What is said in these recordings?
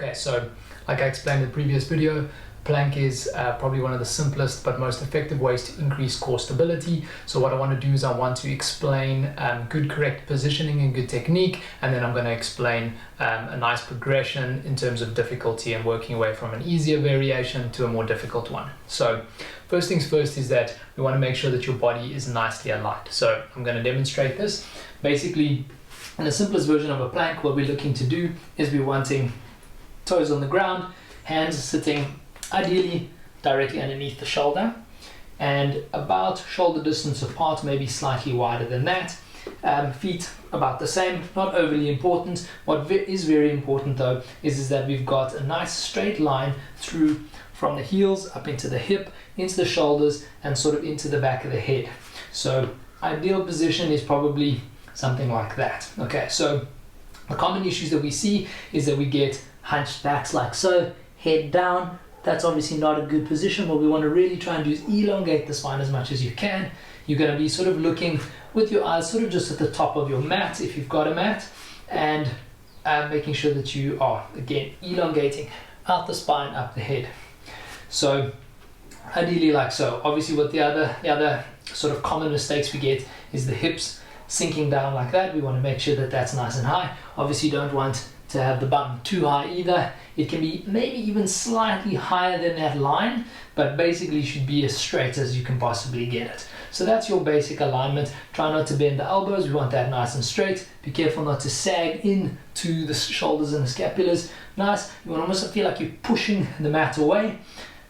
Okay, so like I explained in the previous video, plank is probably one of the simplest but most effective ways to increase core stability. So what I want to do is I want to explain good correct positioning and good technique, and then I'm going to explain a nice progression in terms of difficulty and working away from an easier variation to a more difficult one. So first things first is that we want to make sure that your body is nicely aligned. So I'm going to demonstrate this. Basically, in the simplest version of a plank, what we're looking to do is we're wanting toes on the ground, hands sitting ideally directly underneath the shoulder and about shoulder distance apart, maybe slightly wider than that. Feet about the same, not overly important. What is very important though is that we've got a nice straight line through from the heels up into the hip, into the shoulders, and sort of into the back of the head. So ideal position is probably something like that. Okay, so the common issues that we see is that we get hunched backs like so, head down. That's obviously not a good position. What we want to really try and do is elongate the spine as much as you can. You're going to be sort of looking with your eyes sort of just at the top of your mat if you've got a mat, and making sure that you are again elongating out the spine, up the head. So ideally like so. Obviously what the other sort of common mistakes we get is the hips sinking down like that. We want to make sure that that's nice and high. Obviously you don't want to have the bum too high either. It can be maybe even slightly higher than that line, but basically should be as straight as you can possibly get it. So that's your basic alignment. Try not to bend the elbows. We want that nice and straight. Be careful not to sag into the shoulders and the scapulars. Nice. You want to almost feel like you're pushing the mat away,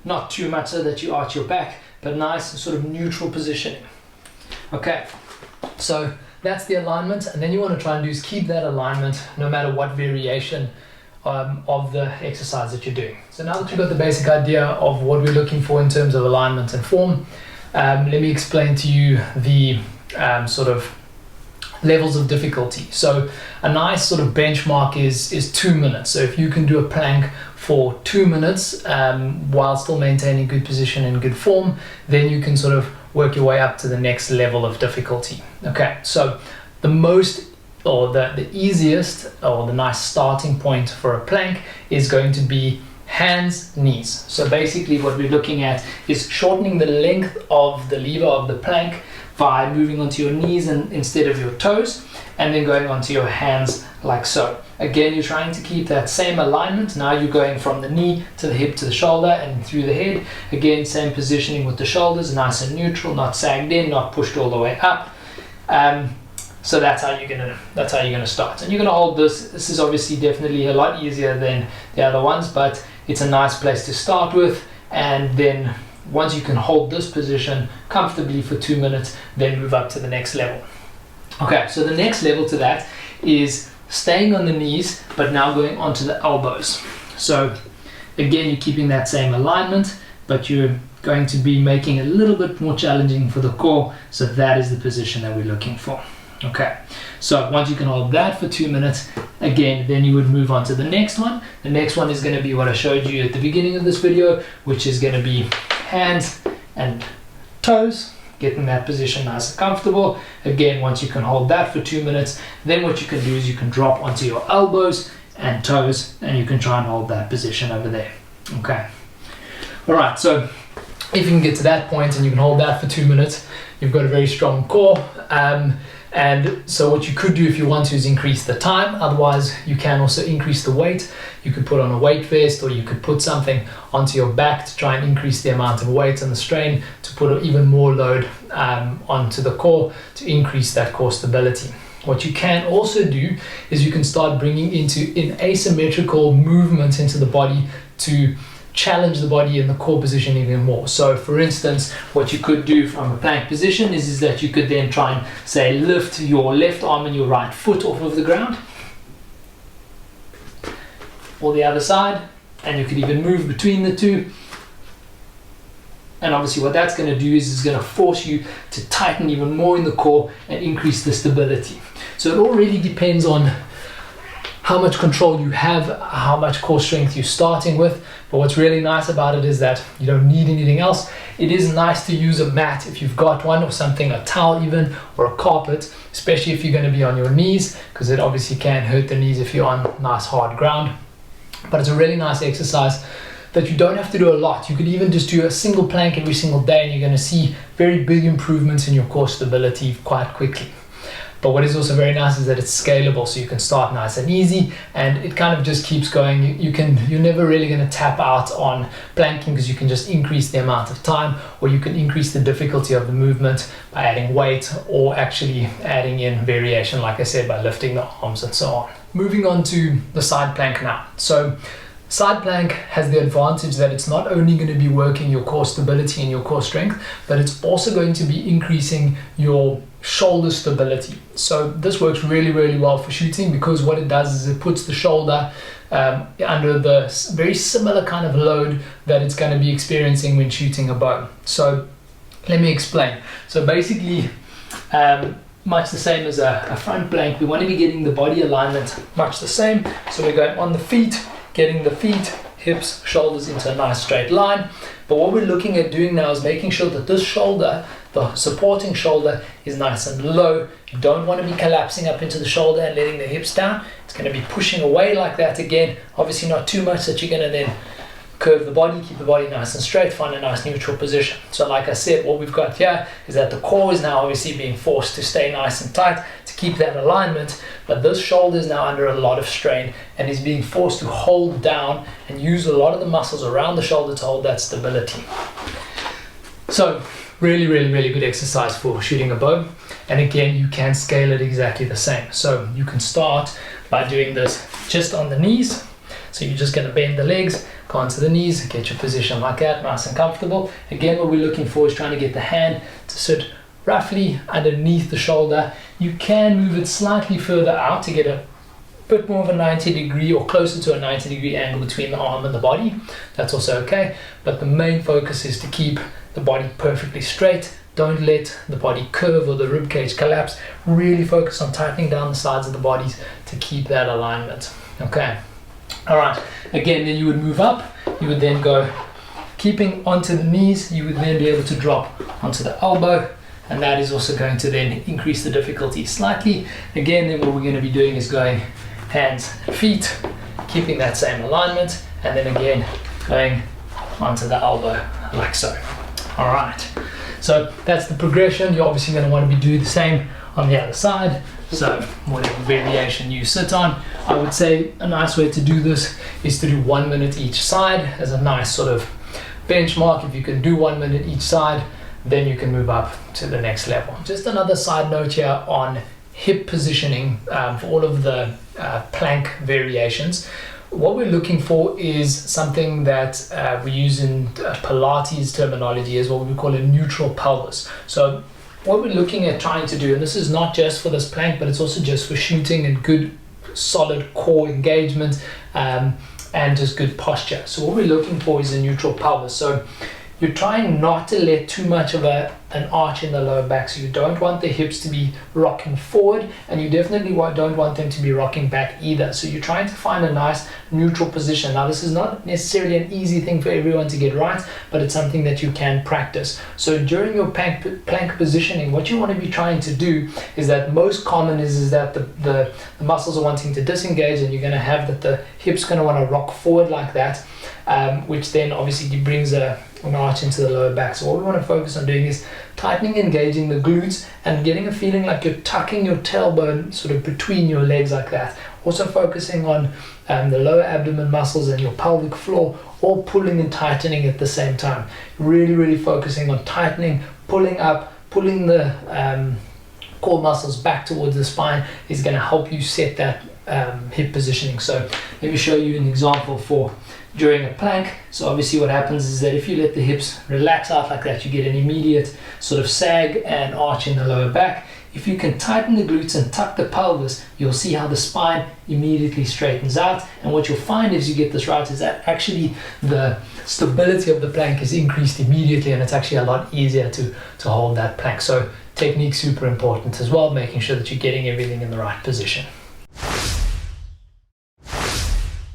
not too much so that you arch your back, but nice sort of neutral positioning. Okay, so that's the alignment, and then you want to try and do is keep that alignment no matter what variation of the exercise that you're doing. So now that you've got the basic idea of what we're looking for in terms of alignment and form, let me explain to you the sort of levels of difficulty. So a nice sort of benchmark is 2 minutes. So if you can do a plank for 2 minutes while still maintaining good position and good form, then you can sort of work your way up to the next level of difficulty. Okay, so the most or the easiest or the nice starting point for a plank is going to be hands, knees. So basically what we're looking at is shortening the length of the lever of the plank by moving onto your knees and instead of your toes, and then going onto your hands like so. Again, you're trying to keep that same alignment. Now you're going from the knee to the hip to the shoulder and through the head. Again, same positioning with the shoulders, nice and neutral, not sagged in, not pushed all the way up. So that's how you're gonna start. And you're gonna hold this. This is obviously definitely a lot easier than the other ones, but it's a nice place to start with. And then once you can hold this position comfortably for 2 minutes, then move up to the next level. Okay, so the next level to that is staying on the knees, but now going onto the elbows. So again, you're keeping that same alignment, but you're going to be making it a little bit more challenging for the core. So that is the position that we're looking for. Okay, so once you can hold that for 2 minutes, again, then you would move on to the next one. The next one is going to be what I showed you at the beginning of this video, which is going to be hands and toes, getting that position nice and comfortable. Again, once you can hold that for 2 minutes, then what you can do is you can drop onto your elbows and toes, and you can try and hold that position over there. Okay, all right, so if you can get to that point and you can hold that for 2 minutes, you've got a very strong core. And so what you could do if you want to is increase the time. Otherwise, you can also increase the weight. You could put on a weight vest, or you could put something onto your back to try and increase the amount of weight and the strain to put even more load onto the core to increase that core stability. What you can also do is you can start bringing in asymmetrical movement into the body to challenge the body in the core position even more. So for instance, what you could do from a plank position is that you could then try and say lift your left arm and your right foot off of the ground, or the other side, and you could even move between the two. And obviously what that's going to do is it's going to force you to tighten even more in the core and increase the stability. So it all really depends on how much control you have, how much core strength you're starting with. But what's really nice about it is that you don't need anything else. It is nice to use a mat if you've got one, or something, a towel even, or a carpet, especially if you're going to be on your knees, because it obviously can hurt the knees if you're on nice hard ground. but it's a really nice exercise that you don't have to do a lot. You could even just do a single plank every single day and you're going to see very big improvements in your core stability quite quickly. But what is also very nice is that it's scalable, so you can start nice and easy, and it kind of just keeps going. You're never really going to tap out on planking, because you can just increase the amount of time, or you can increase the difficulty of the movement by adding weight, or actually adding in variation, like I said, by lifting the arms and so on. Moving on to the side plank now. So side plank has the advantage that it's not only going to be working your core stability and your core strength, but it's also going to be increasing your shoulder stability. So this works really, really well for shooting, because what it does is it puts the shoulder under the very similar kind of load that it's going to be experiencing when shooting a bow. So let me explain. So basically, much the same as a front plank, we want to be getting the body alignment much the same. So we're going on the feet, getting the feet, hips, shoulders into a nice straight line. But what we're looking at doing now is making sure that this shoulder, the supporting shoulder, is nice and low. You don't want to be collapsing up into the shoulder and letting the hips down. It's going to be pushing away like that again. Obviously not too much that you're going to then curve the body, keep the body nice and straight, find a nice neutral position. So like I said, what we've got here is that the core is now obviously being forced to stay nice and tight to keep that alignment, but this shoulder is now under a lot of strain and is being forced to hold down and use a lot of the muscles around the shoulder to hold that stability. So really, really, really good exercise for shooting a bow. And again, you can scale it exactly the same. So you can start by doing this just on the knees. So you're just going to bend the legs, go onto the knees, get your position like that, nice and comfortable. Again, what we're looking for is trying to get the hand to sit roughly underneath the shoulder. You can move it slightly further out to get a bit more of a 90-degree or closer to a 90-degree angle between the arm and the body. That's also okay, but the main focus is to keep the body perfectly straight. Don't let the body curve or the rib cage collapse. Really focus on tightening down the sides of the bodies to keep that alignment. Okay. All right, again, then you would move up, you would then go, keeping onto the knees, you would then be able to drop onto the elbow, and that is also going to then increase the difficulty slightly. Again, then what we're going to be doing is going hands and feet, keeping that same alignment, and then again, going onto the elbow, like so. All right, so that's the progression. You're obviously going to want to be doing the same on the other side. So whatever variation you sit on, I would say a nice way to do this is to do 1 minute each side as a nice sort of benchmark. If you can do 1 minute each side, then you can move up to the next level. Just another side note here on hip positioning for all of the plank variations. What we're looking for is something that we use in Pilates terminology is what we call a neutral pelvis. So what we're looking at trying to do, and this is not just for this plank, but it's also just for shooting and good solid core engagement and just good posture. So what we're looking for is a neutral pelvis. So you're trying not to let too much of an arch in the lower back. So you don't want the hips to be rocking forward, and you definitely don't want them to be rocking back either. So you're trying to find a nice neutral position. Now, this is not necessarily an easy thing for everyone to get right, but it's something that you can practice. So during your plank positioning, what you want to be trying to do is that most common is that the muscles are wanting to disengage, and you're going to have that the hips going to want to rock forward like that, which then obviously brings an arch into the lower back. So what we want to focus on doing is tightening, engaging the glutes, and getting a feeling like you're tucking your tailbone sort of between your legs like that. Also focusing on the lower abdomen muscles and your pelvic floor, all pulling and tightening at the same time. Really, really focusing on tightening, pulling up, pulling the core muscles back towards the spine is going to help you set that hip positioning. So let me show you an example for during a plank. So obviously what happens is that if you let the hips relax out like that, you get an immediate sort of sag and arch in the lower back. If you can tighten the glutes and tuck the pelvis, you'll see how the spine immediately straightens out. And what you'll find if you get this right is that actually the stability of the plank is increased immediately, and it's actually a lot easier to hold that plank. So technique super important as well, making sure that you're getting everything in the right position.